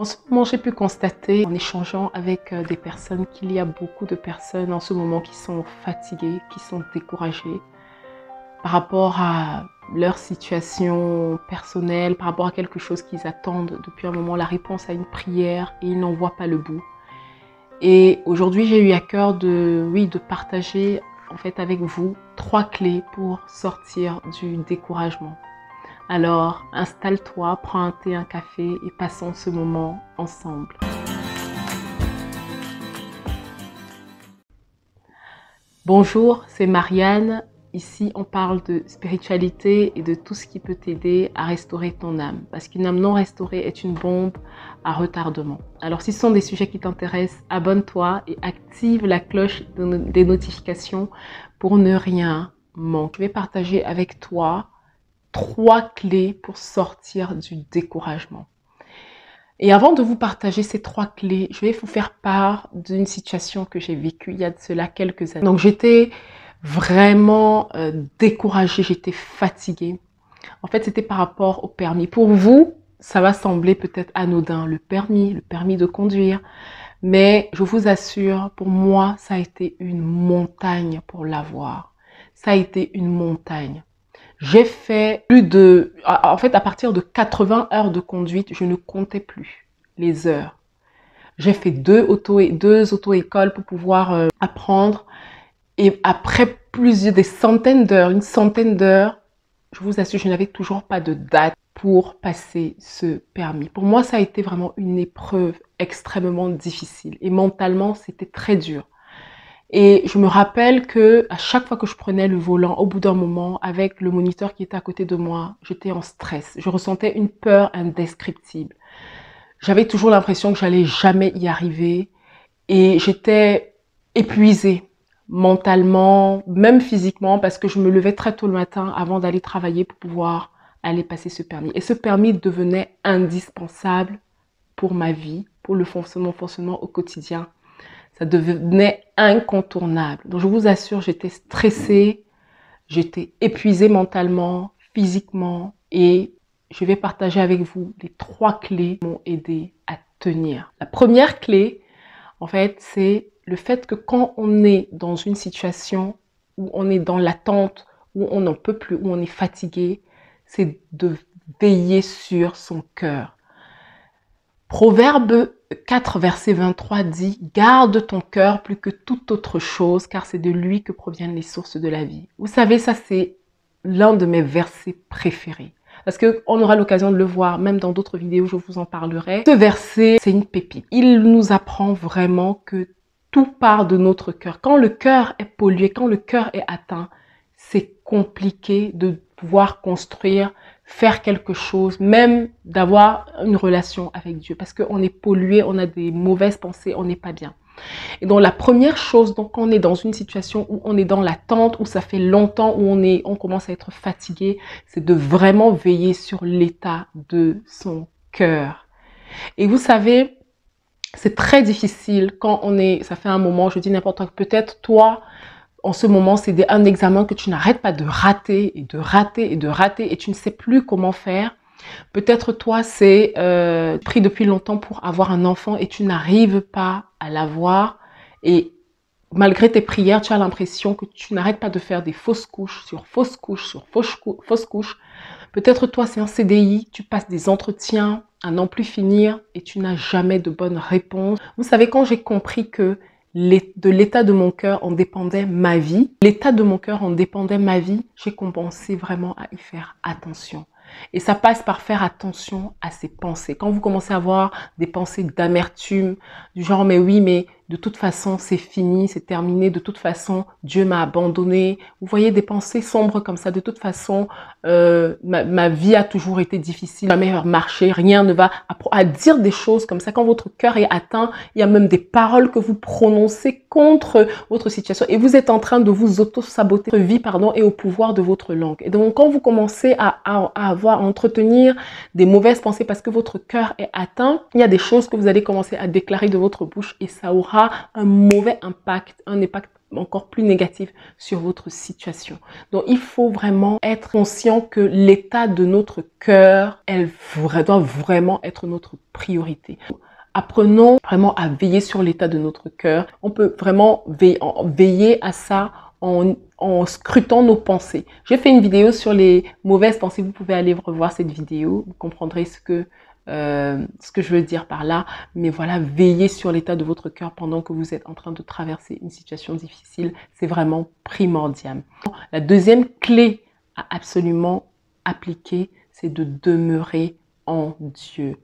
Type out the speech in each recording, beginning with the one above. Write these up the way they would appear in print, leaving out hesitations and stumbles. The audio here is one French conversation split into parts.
En ce moment, j'ai pu constater, en échangeant avec des personnes, qu'il y a beaucoup de personnes en ce moment qui sont fatiguées, qui sont découragées par rapport à leur situation personnelle, par rapport à quelque chose qu'ils attendent depuis un moment, la réponse à une prière, et ils n'en voient pas le bout. Et aujourd'hui, j'ai eu à cœur de partager en fait avec vous 3 clés pour sortir du découragement. Alors, installe-toi, prends un thé, un café et passons ce moment ensemble. Bonjour, c'est Marianne. Ici, on parle de spiritualité et de tout ce qui peut t'aider à restaurer ton âme. Parce qu'une âme non restaurée est une bombe à retardement. Alors, si ce sont des sujets qui t'intéressent, abonne-toi et active la cloche des notifications pour ne rien manquer. Je vais partager avec toi 3 clés pour sortir du découragement. Et avant de vous partager ces 3 clés, je vais vous faire part d'une situation que j'ai vécue il y a de cela quelques années. Donc j'étais vraiment découragée, j'étais fatiguée. En fait, c'était par rapport au permis. Pour vous, ça va sembler peut-être anodin, le permis de conduire. Mais je vous assure, pour moi, ça a été une montagne pour l'avoir. Ça a été une montagne. J'ai fait en fait, à partir de 80 heures de conduite, je ne comptais plus les heures. J'ai fait 2 auto-écoles pour pouvoir apprendre. Et après des centaines d'heures, une centaine d'heures, je vous assure, je n'avais toujours pas de date pour passer ce permis. Pour moi, ça a été vraiment une épreuve extrêmement difficile. Et mentalement, c'était très dur. Et je me rappelle que à chaque fois que je prenais le volant, au bout d'un moment, avec le moniteur qui était à côté de moi, j'étais en stress. Je ressentais une peur indescriptible. J'avais toujours l'impression que j'allais jamais y arriver et j'étais épuisée mentalement, même physiquement, parce que je me levais très tôt le matin avant d'aller travailler pour pouvoir aller passer ce permis. Et ce permis devenait indispensable pour ma vie, pour mon fonctionnement au quotidien. Ça devenait incontournable. Donc, je vous assure, j'étais stressée, j'étais épuisée mentalement, physiquement. Et je vais partager avec vous les 3 clés qui m'ont aidé à tenir. La première clé, en fait, c'est le fait que quand on est dans une situation où on est dans l'attente, où on n'en peut plus, où on est fatigué, c'est de veiller sur son cœur. Proverbe 4, verset 23 dit « Garde ton cœur plus que toute autre chose, car c'est de lui que proviennent les sources de la vie. » Vous savez, ça c'est l'un de mes versets préférés. Parce qu'on aura l'occasion de le voir, même dans d'autres vidéos, je vous en parlerai. Ce verset, c'est une pépite. Il nous apprend vraiment que tout part de notre cœur. Quand le cœur est pollué, quand le cœur est atteint, c'est compliqué de pouvoir construire, faire quelque chose, même d'avoir une relation avec Dieu. Parce qu'on est pollué, on a des mauvaises pensées, on n'est pas bien. Et donc la première chose, donc quand on est dans une situation où on est dans l'attente, où ça fait longtemps, où on commence à être fatigué, c'est de vraiment veiller sur l'état de son cœur. Et vous savez, c'est très difficile quand ça fait un moment, je dis n'importe quoi, peut-être toi, en ce moment, c'est un examen que tu n'arrêtes pas de rater et de rater et de rater et tu ne sais plus comment faire. Peut-être toi, c'est pris depuis longtemps pour avoir un enfant et tu n'arrives pas à l'avoir. Et malgré tes prières, tu as l'impression que tu n'arrêtes pas de faire des fausses couches sur fausses couches sur fausses couches. Peut-être toi, c'est un CDI, tu passes des entretiens à n'en plus finir et tu n'as jamais de bonne réponse. Vous savez, quand j'ai compris que de l'état de mon cœur en dépendait ma vie, j'ai commencé vraiment à y faire attention. Et ça passe par faire attention à ses pensées. Quand vous commencez à avoir des pensées d'amertume, du genre « mais oui, mais de toute façon, c'est fini, c'est terminé, de toute façon, Dieu m'a abandonné ». Vous voyez des pensées sombres comme ça, de toute façon, ma vie a toujours été difficile, jamais marché, rien ne va, à dire des choses comme ça. Quand votre cœur est atteint, il y a même des paroles que vous prononcez contre votre situation et vous êtes en train de vous auto-saboter votre vie, et au pouvoir de votre langue. Et donc, quand vous commencez à entretenir des mauvaises pensées parce que votre cœur est atteint, il y a des choses que vous allez commencer à déclarer de votre bouche et ça aura un mauvais impact, un impact encore plus négative sur votre situation. Donc, il faut vraiment être conscient que l'état de notre cœur, doit vraiment être notre priorité. Apprenons vraiment à veiller sur l'état de notre cœur. On peut vraiment veiller à ça en scrutant nos pensées. J'ai fait une vidéo sur les mauvaises pensées. Vous pouvez aller revoir cette vidéo. Vous comprendrez ce que je veux dire par là. Mais voilà, veillez sur l'état de votre cœur pendant que vous êtes en train de traverser une situation difficile. C'est vraiment primordial. La deuxième clé à absolument appliquer, c'est de demeurer en Dieu.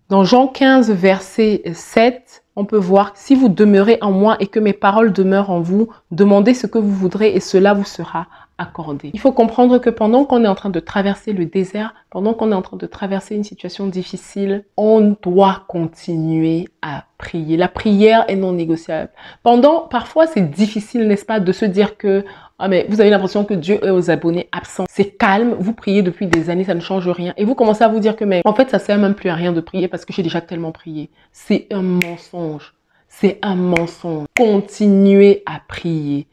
Dans Jean 15, verset 7, on peut voir « Si vous demeurez en moi et que mes paroles demeurent en vous, demandez ce que vous voudrez et cela vous sera accordé. » Il faut comprendre que pendant qu'on est en train de traverser le désert, pendant qu'on est en train de traverser une situation difficile, on doit continuer à prier. La prière est non négociable. Parfois c'est difficile, n'est-ce pas, de se dire que mais vous avez l'impression que Dieu est aux abonnés absents. C'est calme, vous priez depuis des années, ça ne change rien. Et vous commencez à vous dire que mais en fait, ça sert même plus à rien de prier parce que j'ai déjà tellement prié. C'est un mensonge. C'est un mensonge. Continuez à prier.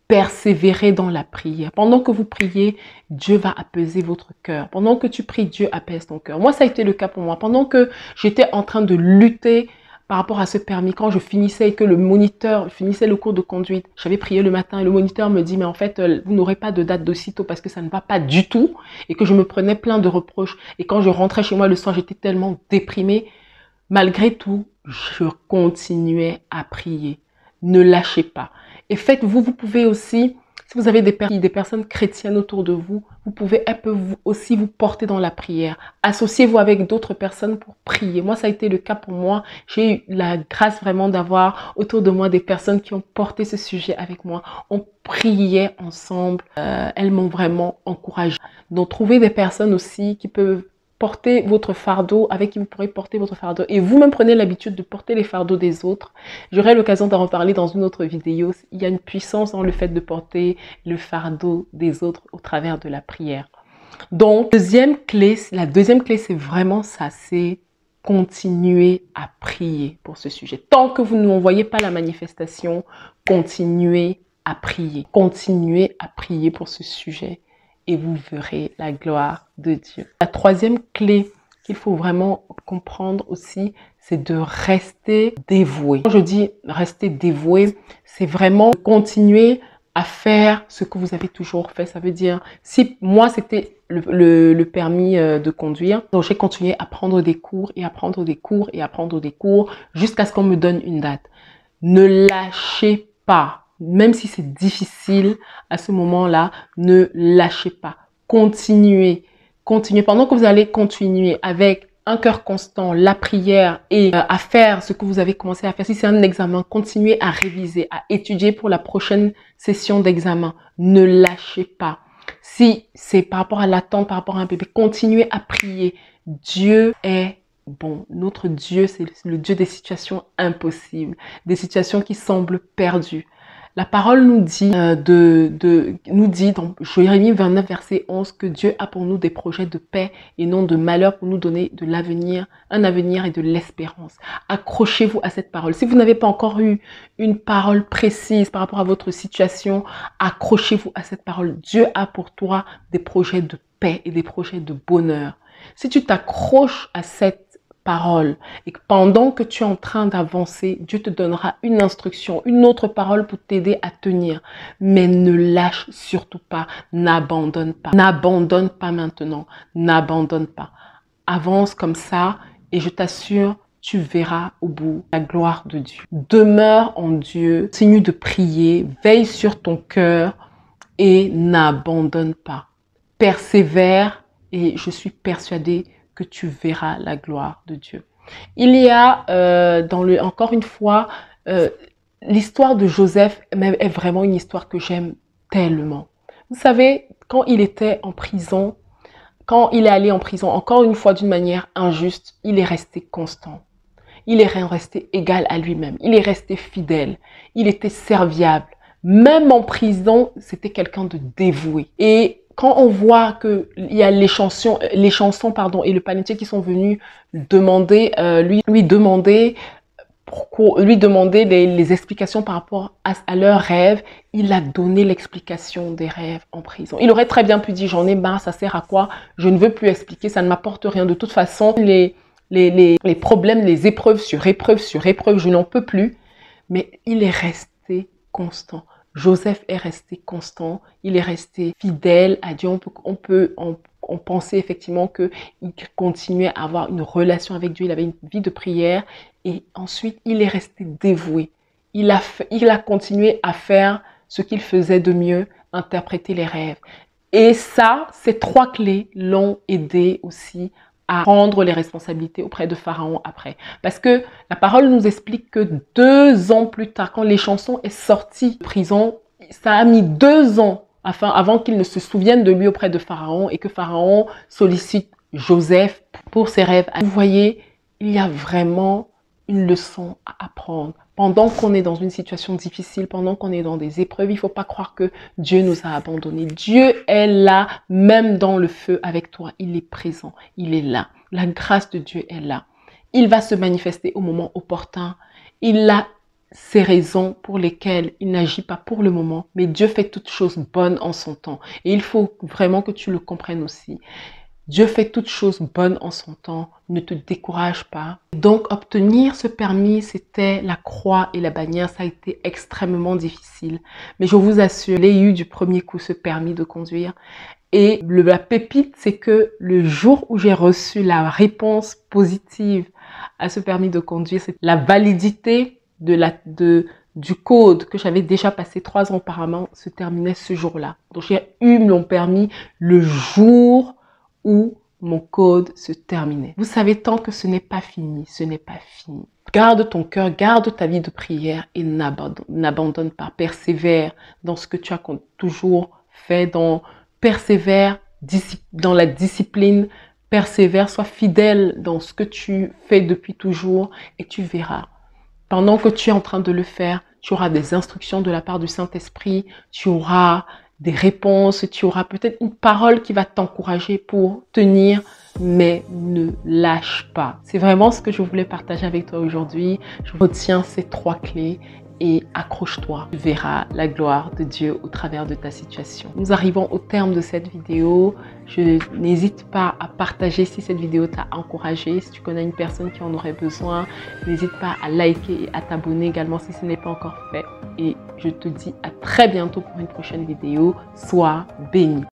Persévérez dans la prière. Pendant que vous priez, Dieu va apaiser votre cœur. Pendant que tu pries, Dieu apaise ton cœur. Moi, ça a été le cas pour moi. Pendant que j'étais en train de lutter par rapport à ce permis, quand je finissais et que le moniteur finissait le cours de conduite, j'avais prié le matin et le moniteur me dit, mais en fait, vous n'aurez pas de date d'aussitôt parce que ça ne va pas du tout et que je me prenais plein de reproches. Et quand je rentrais chez moi le soir, j'étais tellement déprimée. Malgré tout, je continuais à prier. Ne lâchez pas. Et vous pouvez aussi, si vous avez des personnes chrétiennes autour de vous, elles peuvent aussi vous porter dans la prière. Associez-vous avec d'autres personnes pour prier. Moi, ça a été le cas pour moi. J'ai eu la grâce vraiment d'avoir autour de moi des personnes qui ont porté ce sujet avec moi. On priait ensemble. Elles m'ont vraiment encouragée. Donc, trouvez des personnes aussi qui peuvent porter votre fardeau, avec qui vous pourrez porter votre fardeau. Et vous-même prenez l'habitude de porter les fardeaux des autres. J'aurai l'occasion d'en reparler dans une autre vidéo. Il y a une puissance dans le fait de porter le fardeau des autres au travers de la prière. Donc, la deuxième clé, c'est vraiment ça, c'est continuer à prier pour ce sujet. Tant que vous ne voyez pas la manifestation, continuez à prier. Continuez à prier pour ce sujet. Et vous verrez la gloire de Dieu. La troisième clé qu'il faut vraiment comprendre aussi, c'est de rester dévoué. Quand je dis rester dévoué, c'est vraiment continuer à faire ce que vous avez toujours fait. Ça veut dire, si moi c'était le permis de conduire, donc j'ai continué à prendre des cours et à prendre des cours et à prendre des cours jusqu'à ce qu'on me donne une date. Ne lâchez pas. Même si c'est difficile à ce moment-là, ne lâchez pas. Continuez. Continuez. Pendant que vous allez continuer avec un cœur constant, la prière et à faire ce que vous avez commencé à faire. Si c'est un examen, continuez à réviser, à étudier pour la prochaine session d'examen. Ne lâchez pas. Si c'est par rapport à l'attente, par rapport à un bébé, continuez à prier. Dieu est bon. Notre Dieu, c'est le Dieu des situations impossibles, des situations qui semblent perdues. La parole nous dit, dans Jérémie 29, verset 11, que Dieu a pour nous des projets de paix et non de malheur pour nous donner de l'avenir, un avenir et de l'espérance. Accrochez-vous à cette parole. Si vous n'avez pas encore eu une parole précise par rapport à votre situation, accrochez-vous à cette parole. Dieu a pour toi des projets de paix et des projets de bonheur. Si tu t'accroches à cette parole et que pendant que tu es en train d'avancer, Dieu te donnera une instruction, une autre parole pour t'aider à tenir. Mais ne lâche surtout pas, n'abandonne pas. N'abandonne pas maintenant, n'abandonne pas. Avance comme ça et je t'assure, tu verras au bout la gloire de Dieu. Demeure en Dieu, continue de prier, veille sur ton cœur et n'abandonne pas. Persévère et je suis persuadée que tu verras la gloire de Dieu. Il y a, encore une fois, l'histoire de Joseph est vraiment une histoire que j'aime tellement. Vous savez, quand il était en prison, quand il est allé en prison, encore une fois d'une manière injuste, il est resté constant. Il est resté égal à lui-même. Il est resté fidèle. Il était serviable. Même en prison, c'était quelqu'un de dévoué. Et quand on voit qu'il y a les chansons et le panetier qui sont venus lui demander pour lui demander les explications par rapport à leurs rêves, il a donné l'explication des rêves en prison. Il aurait très bien pu dire, j'en ai marre, ça sert à quoi? Je ne veux plus expliquer, ça ne m'apporte rien. De toute façon, les problèmes, les épreuves sur épreuves sur épreuves, je n'en peux plus. Mais il est resté constant. Joseph est resté constant, il est resté fidèle à Dieu. On pensait effectivement qu'il continuait à avoir une relation avec Dieu, il avait une vie de prière et ensuite il est resté dévoué. Il a continué à faire ce qu'il faisait de mieux, interpréter les rêves. Et ça, ces 3 clés l'ont aidé aussi à prendre les responsabilités auprès de Pharaon après. Parce que la parole nous explique que 2 ans plus tard, quand les chansons est sorti de prison, ça a mis 2 ans avant qu'il ne se souvienne de lui auprès de Pharaon et que Pharaon sollicite Joseph pour ses rêves. Vous voyez, il y a vraiment une leçon à apprendre. Pendant qu'on est dans une situation difficile, pendant qu'on est dans des épreuves, il ne faut pas croire que Dieu nous a abandonnés. Dieu est là, même dans le feu avec toi. Il est présent, il est là. La grâce de Dieu est là. Il va se manifester au moment opportun. Il a ses raisons pour lesquelles il n'agit pas pour le moment, mais Dieu fait toutes choses bonnes en son temps. Et il faut vraiment que tu le comprennes aussi. Dieu fait toutes choses bonnes en son temps, ne te décourage pas. Donc, obtenir ce permis, c'était la croix et la bannière, ça a été extrêmement difficile. Mais je vous assure, j'ai eu du premier coup ce permis de conduire. Et la pépite, c'est que le jour où j'ai reçu la réponse positive à ce permis de conduire, c'est la validité du code que j'avais déjà passé 3 ans auparavant se terminait ce jour-là. Donc, j'ai eu mon permis le jour où mon code se terminait. Vous savez, tant que ce n'est pas fini, ce n'est pas fini. Garde ton cœur, garde ta vie de prière et n'abandonne pas. Persévère dans ce que tu as toujours fait, persévère dans la discipline, persévère, sois fidèle dans ce que tu fais depuis toujours et tu verras. Pendant que tu es en train de le faire, tu auras des instructions de la part du Saint-Esprit, tu auras des réponses, tu auras peut-être une parole qui va t'encourager pour tenir, mais ne lâche pas. C'est vraiment ce que je voulais partager avec toi aujourd'hui. Je retiens ces 3 clés et accroche-toi. Tu verras la gloire de Dieu au travers de ta situation. Nous arrivons au terme de cette vidéo. Je n'hésite pas à partager si cette vidéo t'a encouragé. Si tu connais une personne qui en aurait besoin, n'hésite pas à liker et à t'abonner également si ce n'est pas encore fait. Et je te dis à très bientôt pour une prochaine vidéo. Sois béni.